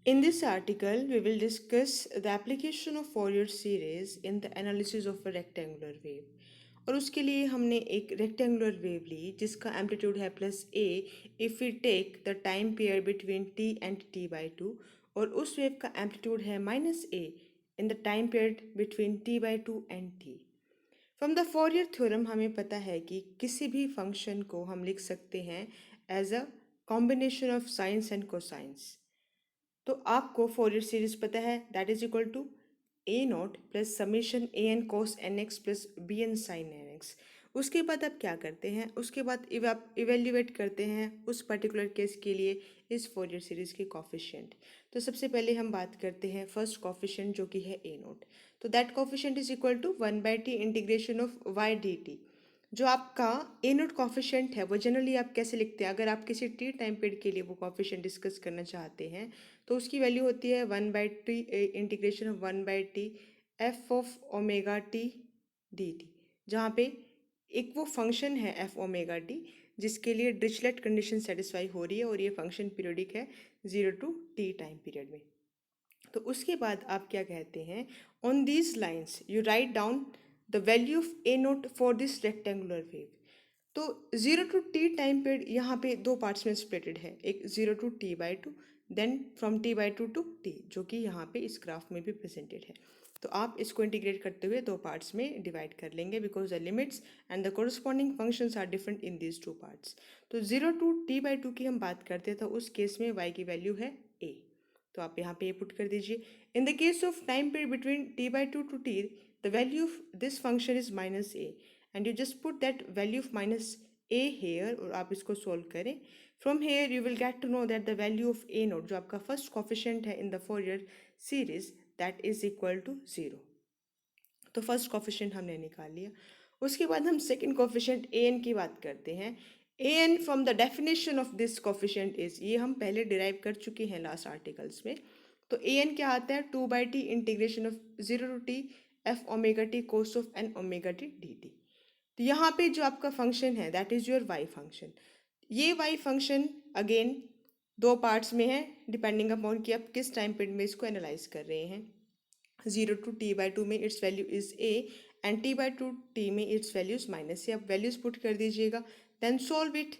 In this article, we will discuss the application of Fourier series in the analysis of a rectangular wave. और उसके लिए हमने एक rectangular wave ली जिसका amplitude है plus A if we take the time period between T and T by two, और उस wave का एम्पलीट्यूड है minus A in the time period between T by two and T. From the Fourier theorem हमें पता है कि किसी भी फंक्शन को हम लिख सकते हैं as a combination of sines and cosines. तो आपको फोरियर सीरीज पता है, that is equal to A naught plus summation A N cos N X plus B N sine N X. उसके बाद आप क्या करते हैं, उसके बाद इवेल्युएट करते हैं उस पर्टिकुलर केस के लिए इस फोरियर सीरीज के कॉफिशिएंट। तो सबसे पहले हम बात करते हैं फर्स्ट कॉफिशिएंट जो कि है ए नोट। तो that coefficient is equal to 1/t integration of Y D T. जो आपका ए नोट कॉफिशिएंट है वो जनरली आप कैसे लिखते हैं, अगर आप किसी टी टाइम पीरियड के लिए वो कॉफिशिएंट डिस्कस करना चाहते हैं तो उसकी वैल्यू होती है 1/t integration of 1/t F of omega T D T, जहाँ पे एक वो फंक्शन है एफ ओमेगा टी जिसके लिए डिरिचलेट कंडीशन सेटिस्फाई हो रही है और ये फंक्शन पीरियोडिक है 0 to t टाइम पीरियड में। तो उसके बाद आप क्या कहते हैं, on these lines you write down the value of A note for this rectangular wave. तो 0 to t टाइम पीरियड यहाँ पे दो पार्ट्स में स्प्लिटेड है, एक 0 to t/2, then from t/2 to t, जो कि यहाँ पे इस ग्राफ में भी प्रेजेंटेड है। तो आप इसको इंटीग्रेट करते हुए दो पार्ट्स में डिवाइड कर लेंगे because the limits and the corresponding functions are different in these two parts. तो 0 to t/2 की हम बात करते हैं तो उस केस में y की वैल्यू है a। तो आप यहाँ पे पुट कर दीजिए। In the case of time period between t/2 to t, the value of this function is minus A and you just put that value of minus A here और आप इसको सोल्व करें। From here you will get to know that the value of A naught जो आपका first coefficient है in the Fourier series that is equal to 0। तो first coefficient हमने निकाल लिया। उसके बाद हम सेकंड कॉफिशिएंट ए एन की बात करते हैं। A n from the definition of this coefficient is, ये हम पहले डिराइव कर चुके हैं लास्ट आर्टिकल्स में। तो ए एन क्या आता है, 2/t integration of 0 to t F omega T cos of N omega T D T. तो यहाँ पे जो आपका फंक्शन है that is your Y function. ये वाई फंक्शन अगेन दो पार्ट्स में है डिपेंडिंग अपॉन कि आप किस टाइम पीरियड में इसको एनालाइज कर रहे हैं। 0 to t/2 में it's value is A and t/2 में इट्स वैल्यूज माइनस ए। आप वैल्यूज पुट कर दीजिएगा, देन सॉल्व इट।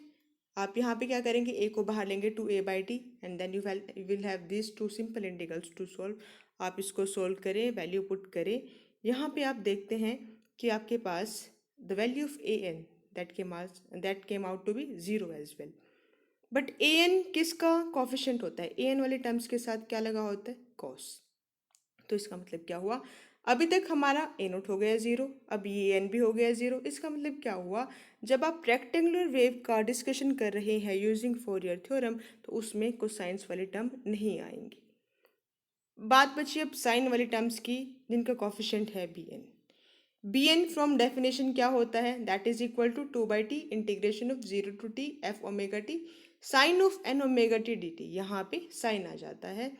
आप यहाँ पे क्या करेंगे, ए को बाहर लेंगे 2a/t and then you will have this two simple integrals to solve. आप इसको सोल्व करें, वैल्यू पुट करें। यहाँ पे आप देखते हैं कि आपके पास the value of a n that came out to be 0 as well. But a n किसका कॉफिशिएंट होता है, ए एन वाले टर्म्स के साथ क्या लगा होता है, कॉस। तो इसका मतलब क्या हुआ, अभी तक हमारा ए नोट हो गया 0, अब ये एन भी हो गया 0। इसका मतलब क्या हुआ, जब आप रेक्टेंगुलर वेव का डिस्कशन कर रहे हैं यूजिंग फोरियर थ्योरम तो उसमें कोसाइंस वाले टर्म नहीं आएंगे। बात बची अब साइन वाले टर्म्स की जिनका कॉफिशिएंट है B N. B N from definition क्या होता है, that is equal to 2/t integration of 0 to t F omega T sine of N omega T D T. यहाँ पे साइन आ जाता है।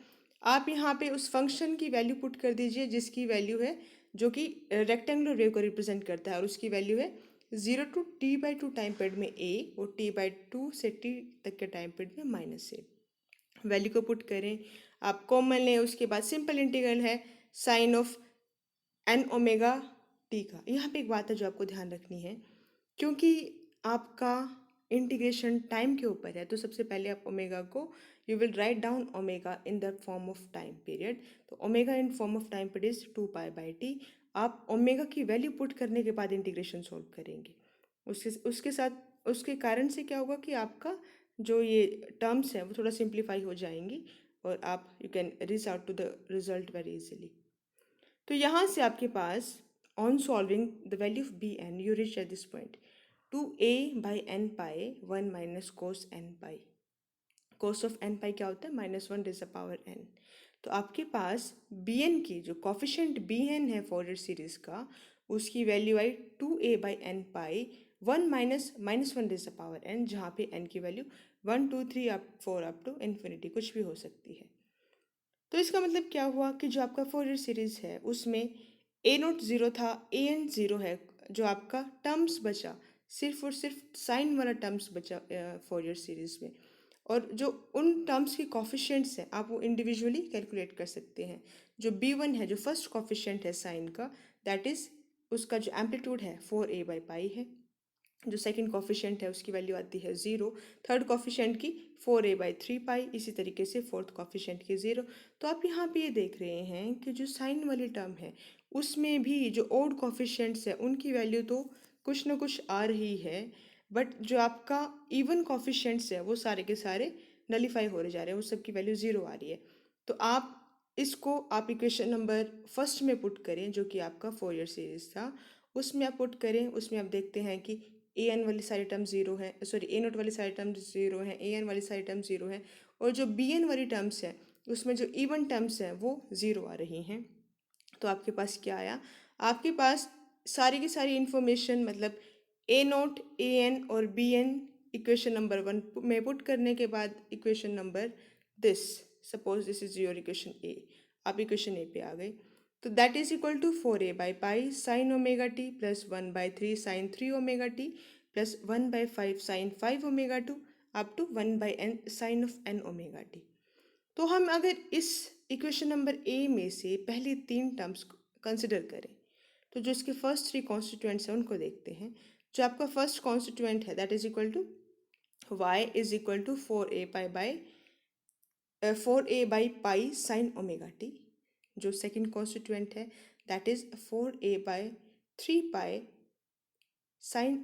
आप यहाँ पे उस फंक्शन की वैल्यू पुट कर दीजिए जिसकी वैल्यू है, जो कि रेक्टेंगुलर वेव को रिप्रेजेंट करता है और उसकी वैल्यू है 0 to t/2 टाइम पीरियड में ए और t/2 से t तक के टाइम पीरियड में माइनस ए। वैल्यू को पुट करें, आप कॉमन लें, उसके बाद सिंपल इंटीग्रल है sine of N omega T का। यहाँ पे एक बात है जो आपको ध्यान रखनी है, क्योंकि आपका इंटीग्रेशन टाइम के ऊपर है तो सबसे पहले आप ओमेगा को you will write down omega in the form of time period. तो omega in form of time period is 2π/t। आप ओमेगा की वैल्यू पुट करने के बाद इंटीग्रेशन सॉल्व करेंगे। उसके उसके साथ उसके कारण से क्या होगा कि आपका जो ये टर्म्स हैं वो थोड़ा सिंप्लीफाई हो जाएंगी और आप you can reach out to the result very easily. तो यहाँ से आपके पास on solving the value of b n you reach at this point 2a/n pi 1 minus cos n pi. Cos of n pi क्या होता है, -1 n। तो आपके पास बी एन की जो कॉफिशिएंट बी एन है फोरियर सीरीज का, उसकी वैल्यू आई 2a/n पाई 1 माइनस -1 n, जहाँ पे n की value 1 2 3 up 4 up to infinity कुछ भी हो सकती है। तो इसका मतलब क्या हुआ कि जो आपका फोरियर सीरीज है उसमें ए नोट 0 था, ए एन 0 है। जो आपका टर्म्स बचा सिर्फ और सिर्फ साइन वाला टर्म्स बचा फोरियर सीरीज में, और जो उन टर्म्स के कॉफिशिएंट्स हैं आप वो इंडिविजुअली कैलकुलेट कर सकते हैं। जो B1 है, जो फर्स्ट कॉफिशिएंट है साइन का, दैट इज़ उसका जो एम्पलीट्यूड है 4a/पाई है। जो सेकंड कॉफिशिएंट है उसकी वैल्यू आती है 0, थर्ड कॉफिशिएंट की 4a/3 पाई, इसी तरीके से फोर्थ कॉफिशिएंट की 0। तो आप यहाँ पे ये देख रहे हैं कि जो साइन वाली टर्म है उसमें भी जो ओड कॉफिशिएंट्स है उनकी वैल्यू तो कुछ ना कुछ आ रही है, बट जो आपका इवन कॉफिशिएंट्स है वो सारे के सारे नलीफाई हो रहे जा रहे हैं, वो सबकी वैल्यू 0 आ रही है। तो आप इक्वेशन नंबर फर्स्ट में पुट करें जो कि आपका फोरियर सीरीज था, उसमें आप पुट करें। उसमें आप देखते हैं कि ए एन वाली सारी टर्म 0 है, सॉरी ए नोट वाली सारी टर्म 0 है, ए एन वाली सारी टर्म 0 है, और जो बी एन वाली टर्म्स है उसमें जो इवन टर्म्स हैं वो 0 आ रही हैं। तो आपके पास क्या आया? आपके पास सारी की सारी इंफॉर्मेशन, मतलब ए नोट, ए एन और बी एन इक्वेशन नंबर 1 में पुट करने के बाद equation number this, suppose this is your equation a, आप इक्वेशन ए पे आ गए। तो दैट इज इक्वल टू 4a/पाई sine omega t plus 1/3 sine 3 omega t plus 1/5 sine 5 omega 2 up to 1/n sine of n omega T. तो हम अगर इस इक्वेशन नंबर ए में से पहली 3 टर्म्स कंसिडर करें, तो जो इसके फर्स्ट 3 कॉन्स्टिट्यूएंट्स हैं उनको देखते हैं। जो आपका फर्स्ट कॉन्स्टिट्यूएंट है that is equal to y is equal to 4a/पाई साइन ओमेगा टी। जो सेकंड कॉन्स्टिट्यूएंट है that is 4a/3 pi sine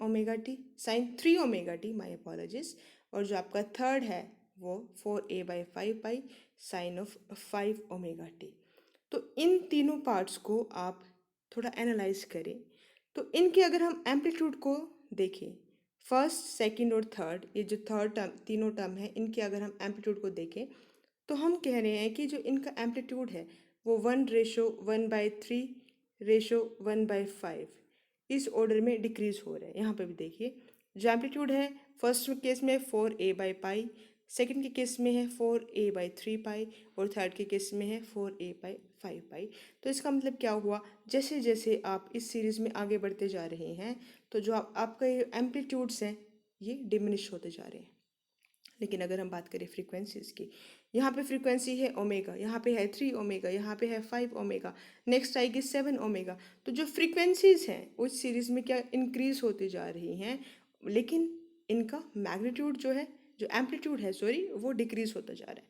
3 omega t, my apologies. और जो आपका थर्ड है वो 4a/5 pi sine of 5 omega T. तो इन तीनों पार्ट्स को आप थोड़ा एनालाइज करें। तो इनके अगर हम एम्पलीट्यूड को देखें, फर्स्ट, सेकंड और थर्ड, ये जो थर्ड टर्म, तीनों टर्म है, इनके अगर हम एम्पलीट्यूड को देखें तो हम कह रहे हैं कि जो इनका एम्पलीट्यूड है वो 1:1/3:1/5 इस ऑर्डर में डिक्रीज हो रहा है। यहाँ पे भी देखिए जो एम्पलीट्यूड है फर्स्ट केस में 4a/पाई, सेकंड के केस में है 4a/3 पाई और थर्ड के केस में है 4a/5 पाई। तो इसका मतलब क्या हुआ, जैसे जैसे आप इस सीरीज़ में आगे बढ़ते जा रहे हैं तो जो आपका ये एम्पलीट्यूड्स हैं ये डिमिनिश होते जा रहे हैं। लेकिन अगर हम बात करें फ्रीक्वेंसीज की, यहाँ पे फ्रीक्वेंसी है ओमेगा, यहाँ पे है 3 ओमेगा, यहाँ पे है 5 ओमेगा, नेक्स्ट आएगी 7 ओमेगा। तो जो फ्रीक्वेंसीज हैं उस सीरीज़ में क्या इंक्रीज होती जा रही हैं, लेकिन इनका मैग्नीट्यूड जो एम्पलीट्यूड है सॉरी, वो डिक्रीज होता जा रहा है।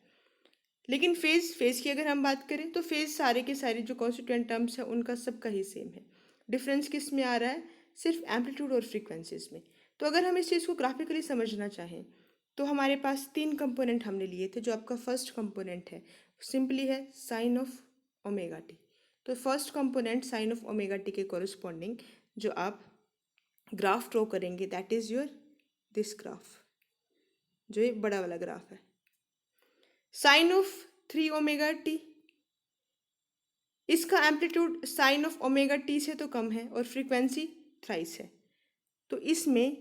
लेकिन फेज़ की अगर हम बात करें तो फेज़ सारे के सारे जो कॉन्स्टिट्यूएंट टर्म्स हैं उनका सबका ही सेम है। डिफरेंस किस में आ रहा है? सिर्फ एम्पलीट्यूड और फ्रीक्वेंसीज में। तो अगर हम इस चीज़ को ग्राफिकली समझना चाहें तो हमारे पास 3 कंपोनेंट हमने लिए थे। जो आपका फर्स्ट कंपोनेंट है सिंपली है साइन ऑफ ओमेगा टी। तो first component sine of omega T के कोरिस्पॉन्डिंग जो आप ग्राफ ड्रॉ करेंगे that is your this graph, जो ये बड़ा वाला ग्राफ है। साइन ऑफ 3 ओमेगा टी, इसका amplitude sine of omega T से तो कम है और फ्रीक्वेंसी थ्राइस है। तो इसमें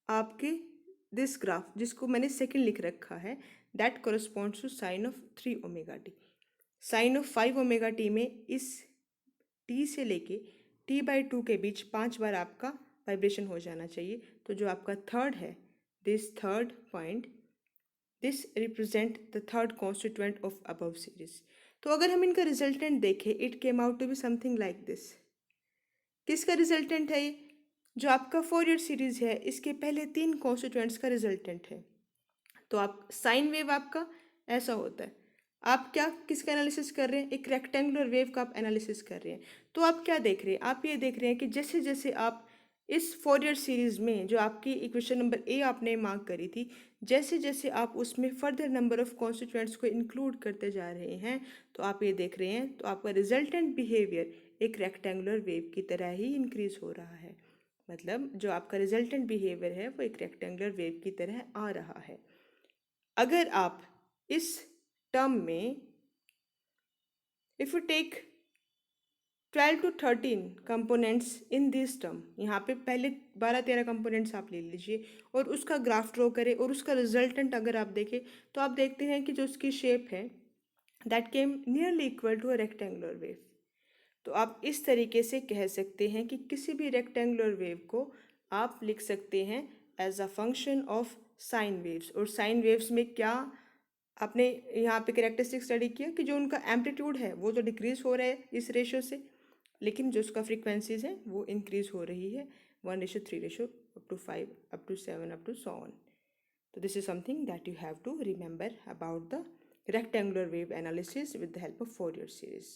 आपके दिस ग्राफ जिसको मैंने सेकंड लिख रखा है that corresponds to sine of 3 omega T. Sine of 5 omega t में इस टी से लेके t/2 के बीच 5 बार आपका वाइब्रेशन हो जाना चाहिए। तो जो आपका थर्ड है, this third point, this represent the third constituent of above series. तो अगर हम इनका रिजल्टेंट देखें it came out to be something like this. किसका रिजल्टेंट है ये? जो आपका फोरियर सीरीज है इसके पहले 3 कॉन्स्टिट्यूएंट्स का रिजल्टेंट है। तो आप साइन वेव आपका ऐसा होता है। आप क्या किसका एनालिसिस कर रहे हैं? एक रेक्टेंगुलर वेव का आप एनालिसिस कर रहे हैं। तो आप क्या देख रहे हैं? आप ये देख रहे हैं कि जैसे जैसे आप इस फोरियर सीरीज में जो आपकी इक्वेशन नंबर ए आपने मार्क करी थी, जैसे जैसे आप उसमें फर्दर नंबर ऑफ कॉन्स्टिट्यूएंट्स को इंक्लूड करते जा रहे हैं तो आप ये देख रहे हैं तो आपका रिजल्टेंट बिहेवियर एक रेक्टेंगुलर वेव की तरह ही इंक्रीज हो रहा है। मतलब जो आपका रिजल्टेंट बिहेवियर है वो एक रेक्टेंगुलर वेव की तरह आ रहा है। अगर आप इस टर्म में if you take 12 to 13 components in this term, यहाँ पे पहले 12-13 कंपोनेंट्स आप ले लीजिए और उसका ग्राफ ड्रॉ करें और उसका रिजल्टेंट अगर आप देखें तो आप देखते हैं कि जो उसकी शेप है that came nearly equal to a rectangular wave. तो आप इस तरीके से कह सकते हैं कि किसी भी रेक्टेंगुलर वेव को आप लिख सकते हैं as a function of sine waves. और साइन वेव्स में क्या आपने यहाँ पे कैरेक्टरिस्टिक स्टडी किया कि जो उनका एम्पलीट्यूड है वो तो डिक्रीज हो रहा है इस रेशो से, लेकिन जो उसका फ्रीक्वेंसीज है वो इंक्रीज हो रही है 1:3 ratio up to 5 up to 7 up to so on. So this is something that you have to remember about the rectangular wave analysis with the help of Fourier series.